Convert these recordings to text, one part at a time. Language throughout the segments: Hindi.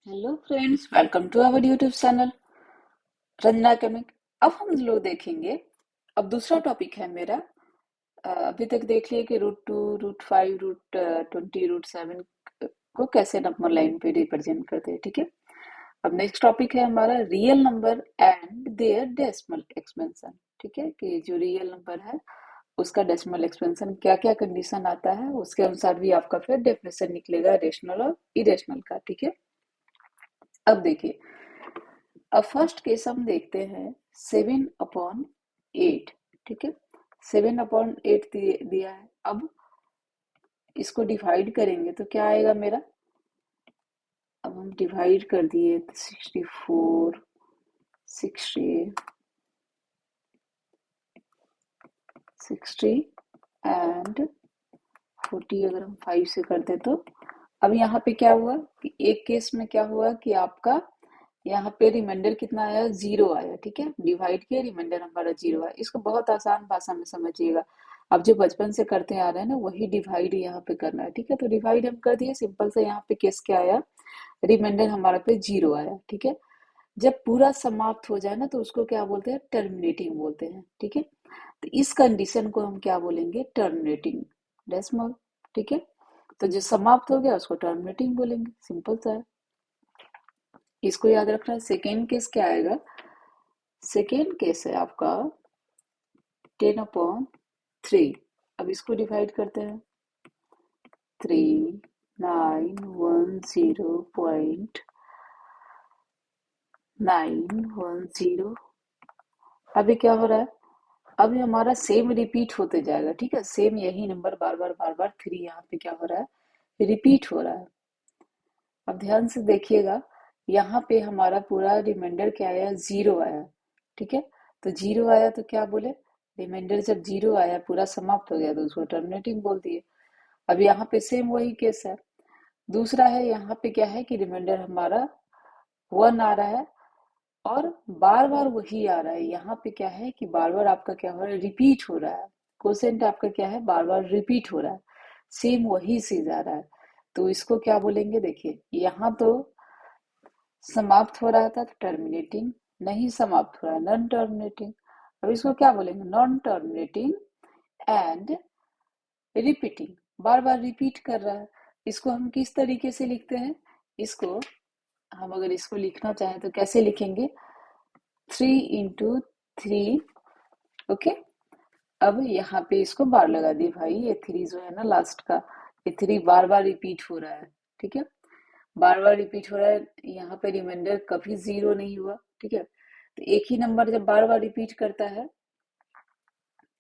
Hello friends, welcome to our YouTube channel Ranjana chemic. अब हम लोग देखेंगे, अब दूसरा टॉपिक है मेरा। अभी तक देख लिए कि रूट 2, रूट 5, रूट 20, रूट 7 को कैसे नंबर लाइन पे रिप्रेजेंट करते हैं। ठीक है, अब नेक्स्ट टॉपिक है हमारा real number and their decimal expansion. ठीक है, कि जो रियल नंबर है उसका डेसिमल एक्सपेंशन क्या क्या कंडीशन आता है, उसके अनुसार भी आपका फिर डेफिनेशन निकलेगा रेशनल और इरेशनल का। ठीक है, अब देखिए, अब फर्स्ट केस हम देखते हैं 7/8। ठीक है, 7/8 दिया है। अब इसको डिवाइड करेंगे तो क्या आएगा मेरा। अब हम डिवाइड कर दिए तो 64, 60 एंड 40 अगर हम 5 से करते तो अब यहाँ पे क्या हुआ कि एक केस में क्या हुआ कि आपका यहाँ पे रिमाइंडर कितना आया, 0 आया। ठीक है, डिवाइड किया, रिमाइंडर हमारा 0 आया। इसको बहुत आसान भाषा में समझिएगा, अब जो बचपन से करते आ रहे हैं ना वही डिवाइड यहाँ पे करना है। ठीक है, तो डिवाइड हम कर दिए सिंपल से। यहाँ पे केस क्या आया, रिमाइंडर हमारा पे 0 आया। ठीक है, जब पूरा समाप्त हो जाए ना तो उसको क्या बोलते हैं, टर्मिनेटिंग बोलते हैं। ठीक है, तो इस कंडीशन को हम क्या बोलेंगे, टर्मिनेटिंग डेसिमल। ठीक है, तो जो समाप्त हो गया उसको टर्मिनेटिंग बोलेंगे, सिंपल सा है। इसको याद रखना है। सेकेंड केस क्या आएगा, सेकेंड केस है आपका 10/3। अब इसको डिवाइड करते हैं, 3910.910। अभी क्या हो रहा है, अभी हमारा सेम रिपीट होते जाएगा। ठीक है, सेम यही नंबर बार बार बार बार 3 यहाँ पे क्या हो रहा है, रिपीट हो रहा है। अब ध्यान से देखिएगा, यहाँ पे हमारा पूरा रिमाइंडर क्या आया, 0 आया। ठीक है, तो 0 आया तो क्या बोले, रिमाइंडर जब 0 आया पूरा समाप्त हो गया तो उसको टर्मिनेटिंग बोल दिए। अब यहाँ पे सेम वही केस है। दूसरा है, यहाँ पे क्या है कि रिमाइंडर हमारा 1 आ रहा है और बार बार वही आ रहा है। यहाँ पे क्या है कि बार बार आपका क्या हो रहा है, रिपीट हो रहा है। क्वोशिएंट आपका क्या है, बार बार रिपीट हो रहा है, सेम वही चीज आ रहा है। तो इसको क्या बोलेंगे, देखिए यहाँ तो समाप्त हो रहा था तो टर्मिनेटिंग, नहीं समाप्त हो रहा है नॉन टर्मिनेटिंग। अब इसको क्या बोलेंगे, non terminating and repeating, bar bar repeat कर रहा है। इसको हम किस तरीके से लिखते हैं, इसको हम अगर इसको लिखना चाहें तो कैसे लिखेंगे, 3 × 3। ओके, अब यहाँ पे इसको बार लगा दी भाई, ये 3 जो है ना लास्ट का, ये 3 बार बार रिपीट हो रहा है। ठीक है, बार बार रिपीट हो रहा है, यहाँ पे रिमाइंडर कभी 0 नहीं हुआ। ठीक है, तो एक ही नंबर जब बार बार रिपीट करता है।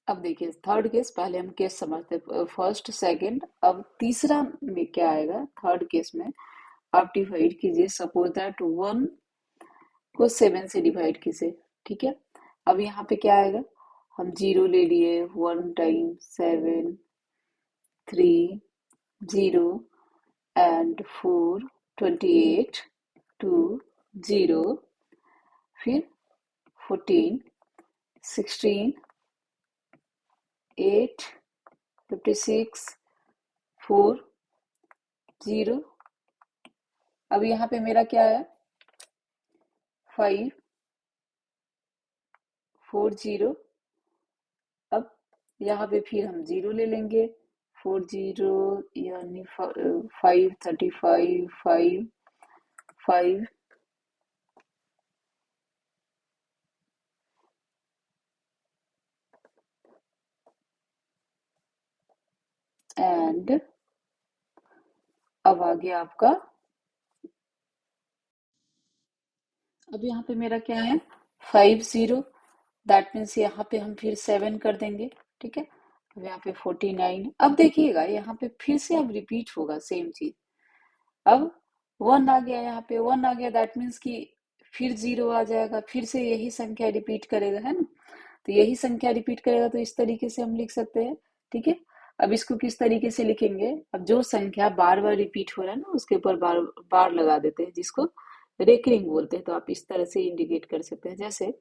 अब देखिए थर्ड केस, पहले हम केस समझते, फर्स्ट सेकंड। अब तीसरा में क्या आएगा, थर्ड केस में आप डिवाइड कीजिए, सपोज दैट 1 को 7 से डिवाइड कीजिए। ठीक है, अब यहाँ पे क्या आएगा, हम 0 ले लिए, 1 टाइम 7, 3, 0 एंड 4, 28, 2, 0, फिर 14, 16, 8, 56, 4, 0। अब यहाँ पे मेरा क्या है, 5, 4, 0। अब यहाँ पे फिर हम 0 ले लेंगे, 4, 0 यानी 5, 35, 5, 5 एंड अब आ गया आपका, अब यहाँ पे मेरा क्या है, 50। दैट मीन्स यहाँ पे हम फिर 7 कर देंगे। ठीक है, अब यहाँ पे 49। अब देखिएगा यहाँ पे फिर से अब रिपीट होगा सेम चीज। अब 1 आ गया, यहाँ पे 1 आ गया, दैट मीन्स कि फिर 0 आ जाएगा, फिर से यही संख्या रिपीट करेगा, है ना। तो यही संख्या रिपीट करेगा, तो इस तरीके से हम लिख सकते हैं। ठीक है, अब इसको किस तरीके से लिखेंगे, अब जो संख्या बार बार रिपीट हो रहा है ना उसके ऊपर बार बार लगा देते हैं, जिसको रेकरिंग बोलते हैं। तो आप इस तरह से इंडिकेट कर सकते हैं, जैसे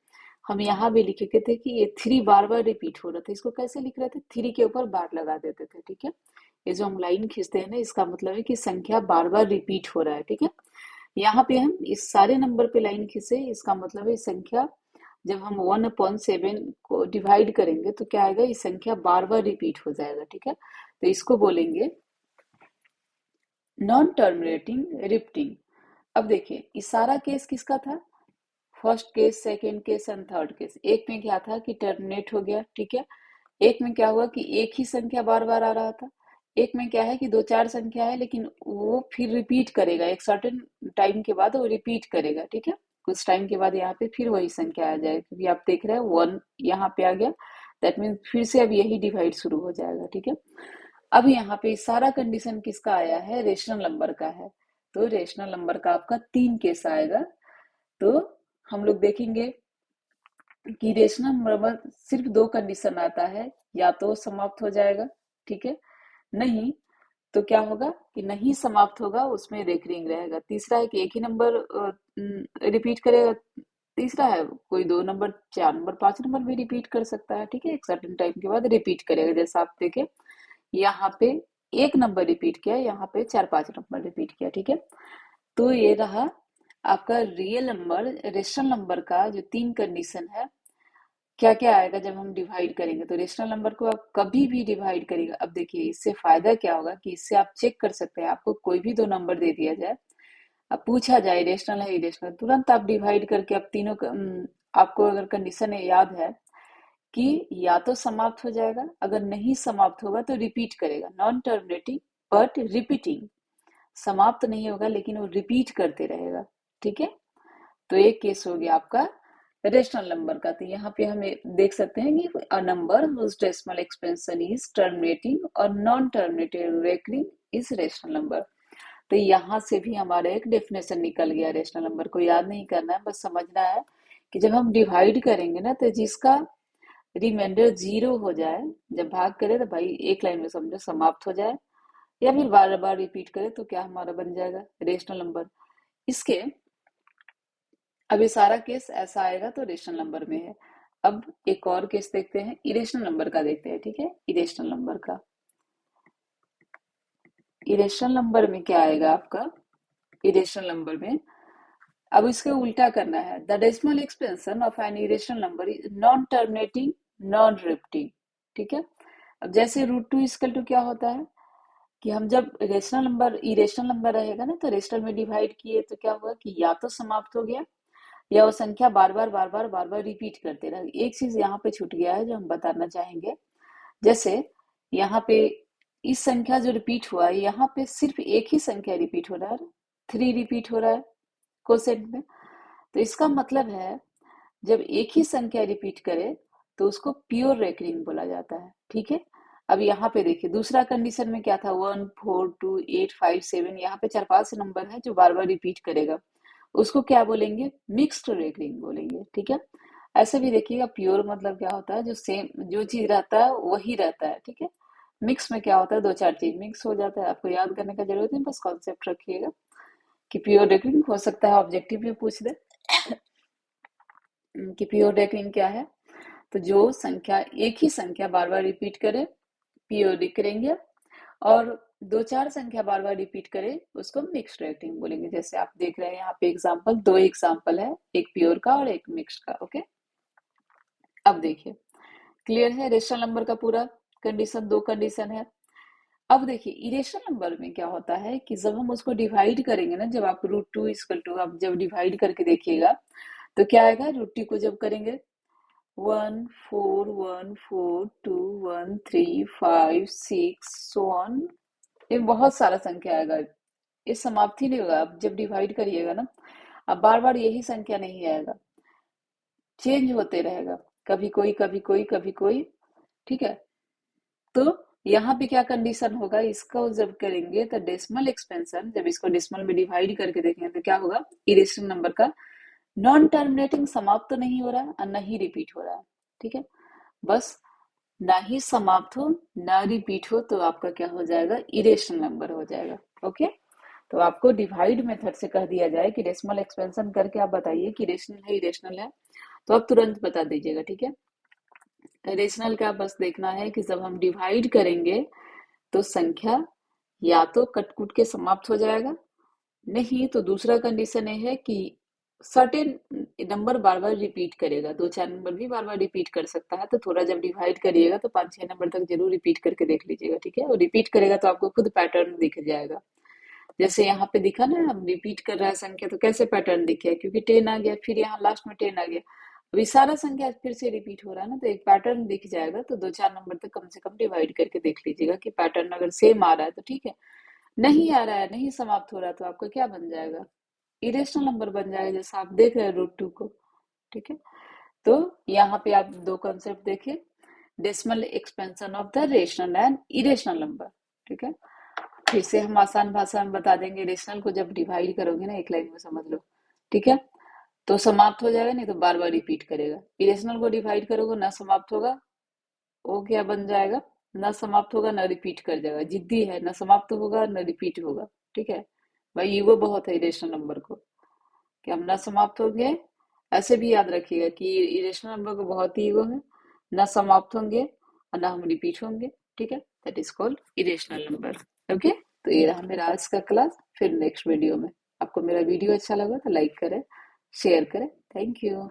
हम यहाँ भी लिखे थे कि ये 3 बार बार रिपीट हो रहा था, इसको कैसे लिख रहे थे, 3 के ऊपर बार लगा देते थे। ठीक है, ये जो हम लाइन खींचते हैं ना, इसका मतलब है कि संख्या बार बार रिपीट हो रहा है। ठीक है, यहाँ पे हम इस सारे नंबर पे लाइन खींचे, इसका मतलब है इस संख्या जब हम 1/7 को डिवाइड करेंगे तो क्या आएगा, ये संख्या बार बार रिपीट हो जाएगा। ठीक है, तो इसको बोलेंगे नॉन टर्मिनेटिंग रिपीटिंग। अब देखिए इस सारा केस किसका था, first case, second case and third case. एक में क्या था कि टर्मिनेट हो गया, ठीक है। एक में क्या हुआ कि एक ही संख्या बार बार आ रहा था। एक में क्या है कि दो चार संख्या है लेकिन वो फिर रिपीट करेगा, एक सर्टेन टाइम के बाद वो रिपीट करेगा। ठीक है, कुछ टाइम के बाद यहाँ पे फिर वही संख्या आ जाएगी, क्योंकि आप देख रहे हैं 1 यहाँ पे आ गया, दैट मीन्स फिर से अब यही डिवाइड शुरू हो जाएगा। ठीक है, अब यहाँ पे सारा कंडीशन किसका आया है, रेशनल नंबर का है। तो रेशनल नंबर का आपका 3 केस आएगा। तो हम लोग देखेंगे कि रेशनल नंबर सिर्फ 2 कंडीशन आता है, या तो समाप्त हो जाएगा, ठीक है, नहीं तो क्या होगा कि नहीं समाप्त होगा, उसमें रेकरिंग रहेगा। तीसरा है कि एक ही नंबर रिपीट करेगा। तीसरा है कोई 2 नंबर, 4 नंबर, 5 नंबर भी रिपीट कर सकता है। ठीक है, एक सर्टेन टाइम के बाद रिपीट करेगा। जैसा आप देखे यहाँ पे एक नंबर रिपीट किया, यहाँ पे 4-5 नंबर रिपीट किया। ठीक है, तो ये रहा आपका रियल नंबर, रेशनल नंबर का जो 3 कंडीशन है। क्या क्या आएगा जब हम डिवाइड करेंगे, तो रेशनल नंबर को आप कभी भी डिवाइड करेगा। अब देखिए इससे फायदा क्या होगा कि इससे आप चेक कर सकते हैं, आपको कोई भी 2 नंबर दे दिया जाए, अब पूछा जाए रेशनल है इरेशनल, तुरंत आप डिवाइड करके आप तीनों आपको अगर कंडीशन याद है कि या तो समाप्त हो जाएगा, अगर नहीं समाप्त होगा तो रिपीट करेगा, नॉन टर्मिनेटिंग बट रिपीटिंग। समाप्त नहीं होगा लेकिन वो रिपीट करते रहेगा। ठीक है, तो एक केस हो गया आपका रेशनल नंबर का। तो यहाँ पे हमें देख सकते हैं कि a number whose decimal expansion is terminating और non terminating recurring is rational number. तो यहाँ से भी हमारा एक डेफिनेशन निकल गया। रेशनल नंबर को याद नहीं करना है, बस समझना है कि जब हम डिवाइड करेंगे ना, तो जिसका रिमाइंडर 0 हो जाए, जब भाग करे तो भाई एक लाइन में समझो समाप्त हो जाए, या फिर बार बार रिपीट करे तो क्या हमारा बन जाएगा रेशनल नंबर। इसके अब ये सारा केस ऐसा आएगा तो रेशनल नंबर में है। अब एक और केस देखते हैं, इरेशनल नंबर का देखते हैं। ठीक है, इरेशनल नंबर का, इरेशनल नंबर में क्या आएगा आपका, इरेशनल नंबर में अब इसके उल्टा करना है। The decimal expansion of an irrational number is non terminating non repeating. ठीक है, अब जैसे √2 इक्वल टू क्या होता है कि हम जब रेशनल नंबर, इरेशनल नंबर रहेगा ना, तो रेशनल में डिवाइड किए तो क्या हुआ कि या तो समाप्त हो गया, या वो संख्या बार बार बार बार बार बार रिपीट करते रहे। एक चीज यहाँ पे छूट गया है जो हम बताना चाहेंगे। जैसे यहाँ पे इस संख्या जो रिपीट हुआ है, यहाँ पे सिर्फ एक ही संख्या रिपीट हो रहा है, 3 रिपीट हो रहा है क्वोशेंट में। तो इसका मतलब है जब एक ही संख्या रिपीट करे तो उसको प्योर रेकरिंग बोला जाता है। ठीक है, अब यहाँ पे देखिए दूसरा कंडीशन में क्या था, 1 4 2 8 5 7, यहाँ पे 4-5 नंबर है जो बार बार रिपीट करेगा, उसको क्या बोलेंगे, मिक्स्ड रेकरिंग बोलेंगे। ठीक है, ऐसे भी देखिएगा प्योर मतलब क्या होता है, जो सेम जो चीज रहता है वही रहता है। ठीक है, मिक्स में क्या होता है, 2-4 चीज मिक्स हो जाता है। आपको याद करने का जरूरत नहीं, बस कॉन्सेप्ट रखिएगा कि प्योर रेकरिंग हो सकता है ऑब्जेक्टिव में पूछ दे कि प्योर रेकरिंग क्या है। तो जो संख्या, एक ही संख्या बार बार रिपीट करे, पीरियोडिक करेंगे, और 2-4 संख्या बार बार रिपीट करे उसको मिक्स्ड रेकरिंग बोलेंगे। जैसे आप देख रहे हैं यहाँ पे एग्जांपल, 2 एग्जांपल है, एक प्योर का और एक मिक्स्ड का। ओके, अब देखिए क्लियर है रेशनल नंबर का पूरा कंडीशन, 2 कंडीशन है। अब देखिए इरेशनल नंबर में क्या होता है कि जब हम उसको डिवाइड करेंगे ना, जब आप √2 इक्वल टू आप जब डिवाइड करके देखिएगा तो क्या आएगा, √2 को जब करेंगे 1 4 1 4 2 1 3 5 6 सो ऑन, ये बहुत सारा संख्या आएगा, ये समाप्त ही नहीं होगा। आप जब डिवाइड करिएगा ना, अब बार बार यही संख्या नहीं आएगा, चेंज होते रहेगा, कभी कोई कभी कोई कभी कोई। ठीक है, तो यहाँ पे क्या कंडीशन होगा, इसको जब करेंगे तो डेसिमल एक्सपेंशन, जब इसको डेसिमल में डिवाइड करके देखेंगे तो क्या होगा, इरेशनल नंबर का नॉन टर्मिनेटिंग, समाप्त तो नहीं हो रहा है और ना ही रिपीट हो रहा है। ठीक है, बस ना ही समाप्त हो ना रिपीट हो तो आपका क्या हो जाएगा, इरेशनल नंबर हो जाएगा। ओके, तो आपको डिवाइड मेथड से कह दिया जाए कि डेसिमल एक्सपेंशन करके आप बताइए कि रेशनल है इरेशनल है, तो आप तुरंत बता दीजिएगा। ठीक है, रेशनल का बस देखना है कि जब हम डिवाइड करेंगे तो संख्या या तो कट कुट के समाप्त हो जाएगा, नहीं तो दूसरा कंडीशन ये है कि सर्टेन नंबर बार बार रिपीट करेगा, दो चार नंबर भी बार बार रिपीट कर सकता है, तो थोड़ा जब डिवाइड करिएगा तो पांच छह नंबर तक जरूर रिपीट करके देख लीजिएगा, ठीक है। और रिपीट करेगा तो आपको खुद पैटर्न दिख जाएगा। जैसे यहाँ पे दिखा ना, हम रिपीट कर रहा है संख्या, तो कैसे पैटर्न दिखे, क्योंकि 10 आ गया, फिर यहाँ लास्ट में 10 आ गया, अभी सारा संख्या फिर से रिपीट हो रहा है ना, तो एक पैटर्न दिख जाएगा। तो दो चार नंबर तक कम से कम डिवाइड करके देख लीजिएगा कि पैटर्न अगर सेम आ रहा है तो ठीक है, नहीं आ रहा है, नहीं समाप्त हो रहा, तो आपका क्या बन जाएगा, इरेशनल नंबर बन जाएगा, जैसा आप देख रहे हैं रूट 2 को, ठीक है। तो यहाँ पे आप दो कॉन्सेप्ट देखे, decimal expansion of the rational and irrational number, ठीक है। फिर से हम आसान भाषा में बता देंगे, रेशनल को जब डिवाइड करोगे ना, एक लाइन में समझ लो, ठीक है, तो समाप्त हो जाएगा, नहीं तो बार बार रिपीट करेगा। इरेशनल को डिवाइड करोगे ना समाप्त होगा, वो क्या बन जाएगा, ना समाप्त होगा ना रिपीट कर जाएगा, जिद्दी है, ना समाप्त होगा ना रिपीट होगा, ठीक है। भाई ईगो बहुत है इरेशनल नंबर को, कि हम ना समाप्त होंगे, ऐसे भी याद रखिएगा कि इरेशनल नंबर को बहुत ही ईगो है, ना समाप्त होंगे और ना हम रिपीट होंगे, ठीक है, that is called irrational number. Okay, तो ये रहा मेरा आज का क्लास। फिर नेक्स्ट वीडियो में, आपको मेरा वीडियो अच्छा लगा तो लाइक करें, शेयर करें। Thank you.